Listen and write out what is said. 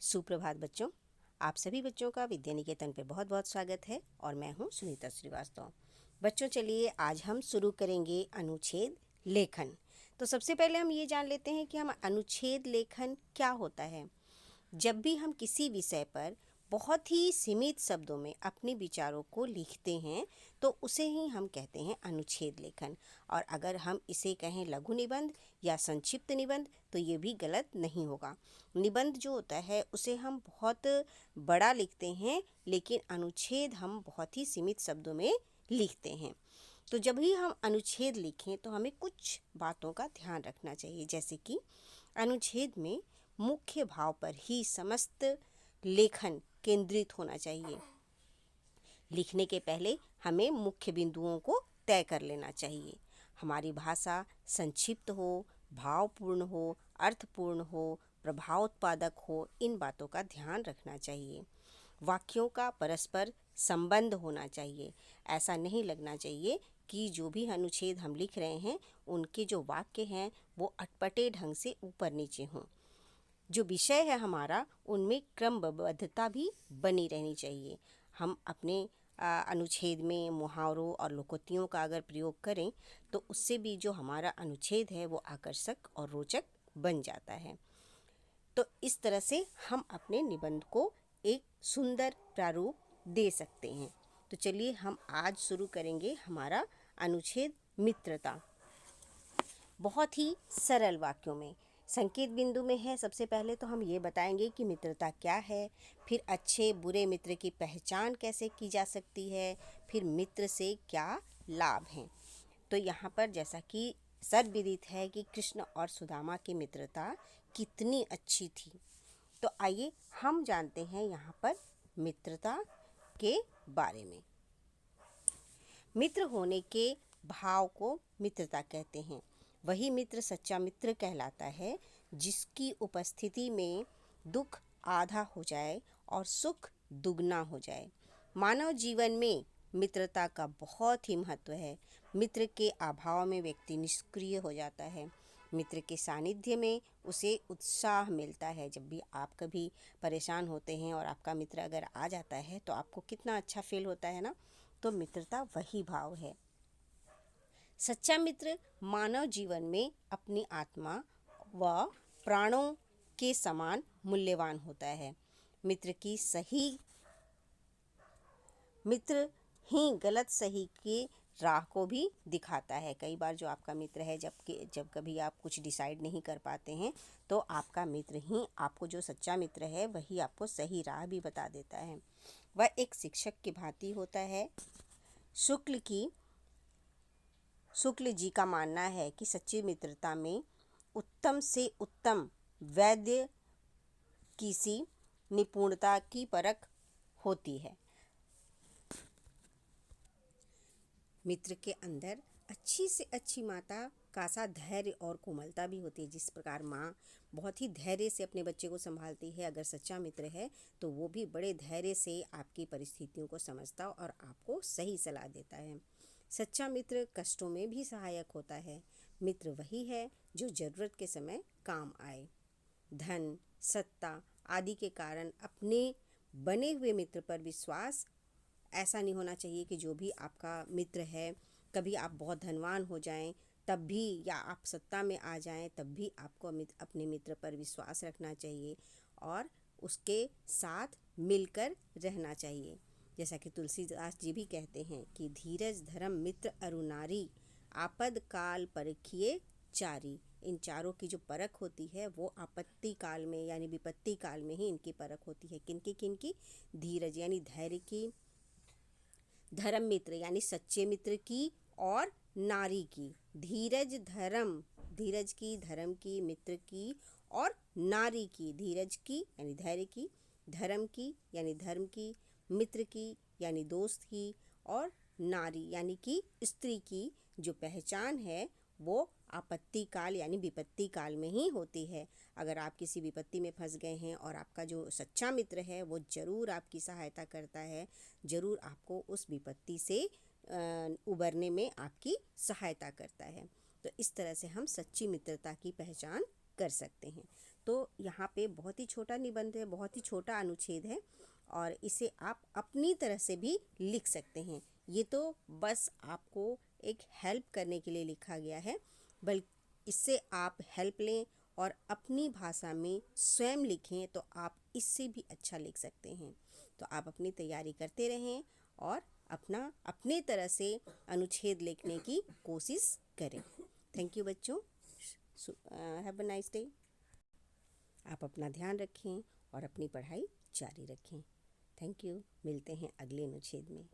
सुप्रभात बच्चों। आप सभी बच्चों का विद्या निकेतन पे बहुत बहुत स्वागत है और मैं हूँ सुनीता श्रीवास्तव। बच्चों चलिए आज हम शुरू करेंगे अनुच्छेद लेखन। तो सबसे पहले हम ये जान लेते हैं कि हम अनुच्छेद लेखन क्या होता है। जब भी हम किसी विषय पर बहुत ही सीमित शब्दों में अपने विचारों को लिखते हैं तो उसे ही हम कहते हैं अनुच्छेद लेखन। और अगर हम इसे कहें लघु निबंध या संक्षिप्त निबंध तो ये भी गलत नहीं होगा। निबंध जो होता है उसे हम बहुत बड़ा लिखते हैं, लेकिन अनुच्छेद हम बहुत ही सीमित शब्दों में लिखते हैं। तो जब भी हम अनुच्छेद लिखें तो हमें कुछ बातों का ध्यान रखना चाहिए, जैसे कि अनुच्छेद में मुख्य भाव पर ही समस्त लेखन केंद्रित होना चाहिए। लिखने के पहले हमें मुख्य बिंदुओं को तय कर लेना चाहिए। हमारी भाषा संक्षिप्त हो, भावपूर्ण हो, अर्थपूर्ण हो, प्रभावोत्पादक हो, इन बातों का ध्यान रखना चाहिए। वाक्यों का परस्पर संबंध होना चाहिए। ऐसा नहीं लगना चाहिए कि जो भी अनुच्छेद हम लिख रहे हैं उनके जो वाक्य हैं वो अटपटे ढंग से ऊपर नीचे हों। जो विषय है हमारा उनमें क्रमबद्धता भी बनी रहनी चाहिए। हम अपने अनुच्छेद में मुहावरों और लोकोक्तियों का अगर प्रयोग करें तो उससे भी जो हमारा अनुच्छेद है वो आकर्षक और रोचक बन जाता है। तो इस तरह से हम अपने निबंध को एक सुंदर प्रारूप दे सकते हैं। तो चलिए हम आज शुरू करेंगे हमारा अनुच्छेद मित्रता। बहुत ही सरल वाक्यों में संकेत बिंदु में है। सबसे पहले तो हम ये बताएंगे कि मित्रता क्या है, फिर अच्छे बुरे मित्र की पहचान कैसे की जा सकती है, फिर मित्र से क्या लाभ हैं। तो यहाँ पर जैसा कि सर्वविदित है कि कृष्ण और सुदामा की मित्रता कितनी अच्छी थी। तो आइए हम जानते हैं यहाँ पर मित्रता के बारे में। मित्र होने के भाव को मित्रता कहते हैं। वही मित्र सच्चा मित्र कहलाता है जिसकी उपस्थिति में दुख आधा हो जाए और सुख दुगना हो जाए। मानव जीवन में मित्रता का बहुत ही महत्व है। मित्र के अभाव में व्यक्ति निष्क्रिय हो जाता है। मित्र के सानिध्य में उसे उत्साह मिलता है। जब भी आप कभी परेशान होते हैं और आपका मित्र अगर आ जाता है तो आपको कितना अच्छा फील होता है ना। तो मित्रता वही भाव है। सच्चा मित्र मानव जीवन में अपनी आत्मा व प्राणों के समान मूल्यवान होता है। मित्र ही गलत सही की राह को भी दिखाता है। कई बार जो आपका मित्र है जब कभी आप कुछ डिसाइड नहीं कर पाते हैं तो आपका मित्र ही आपको, जो सच्चा मित्र है वही आपको सही राह भी बता देता है। वह एक शिक्षक की भांति होता है। शुक्ल जी का मानना है कि सच्ची मित्रता में उत्तम से उत्तम वैद्य किसी निपुणता की परख होती है। मित्र के अंदर अच्छी से अच्छी माता का सा धैर्य और कोमलता भी होती है। जिस प्रकार माँ बहुत ही धैर्य से अपने बच्चे को संभालती है, अगर सच्चा मित्र है तो वो भी बड़े धैर्य से आपकी परिस्थितियों को समझता और आपको सही सलाह देता है। सच्चा मित्र कष्टों में भी सहायक होता है। मित्र वही है जो ज़रूरत के समय काम आए। धन, सत्ता आदि के कारण अपने बने हुए मित्र पर विश्वास ऐसा नहीं होना चाहिए कि जो भी आपका मित्र है, कभी आप बहुत धनवान हो जाएं तब भी, या आप सत्ता में आ जाएं तब भी आपको अपने मित्र पर विश्वास रखना चाहिए और उसके साथ मिलकर रहना चाहिए। जैसा कि तुलसीदास जी भी कहते हैं कि धीरज धर्म मित्र अरु नारी, आपद काल परखिए चारी। इन चारों की जो परख होती है वो आपत्ति काल में यानी विपत्ति काल में ही इनकी परख होती है। किनकी? धीरज यानी धैर्य की, धर्म मित्र यानी सच्चे मित्र की, और नारी की। धीरज की, धर्म की, मित्र की, और नारी की। धीरज की यानी धैर्य की, धर्म की यानी धर्म की, मित्र की यानी दोस्त की, और नारी यानी कि स्त्री की जो पहचान है वो आपत्ति काल यानी विपत्ति काल में ही होती है। अगर आप किसी विपत्ति में फंस गए हैं और आपका जो सच्चा मित्र है वो ज़रूर आपकी सहायता करता है, ज़रूर आपको उस विपत्ति से उबरने में आपकी सहायता करता है। तो इस तरह से हम सच्ची मित्रता की पहचान कर सकते हैं। तो यहाँ पे बहुत ही छोटा निबंध है, बहुत ही छोटा अनुच्छेद है और इसे आप अपनी तरह से भी लिख सकते हैं। ये तो बस आपको एक हेल्प करने के लिए लिखा गया है, बल्कि इससे आप हेल्प लें और अपनी भाषा में स्वयं लिखें तो आप इससे भी अच्छा लिख सकते हैं। तो आप अपनी तैयारी करते रहें और अपने तरह से अनुच्छेद लिखने की कोशिश करें। थैंक यू बच्चों। Have a nice day. आप अपना ध्यान रखें और अपनी पढ़ाई जारी रखें। Thank you. मिलते हैं अगले अनुच्छेद में।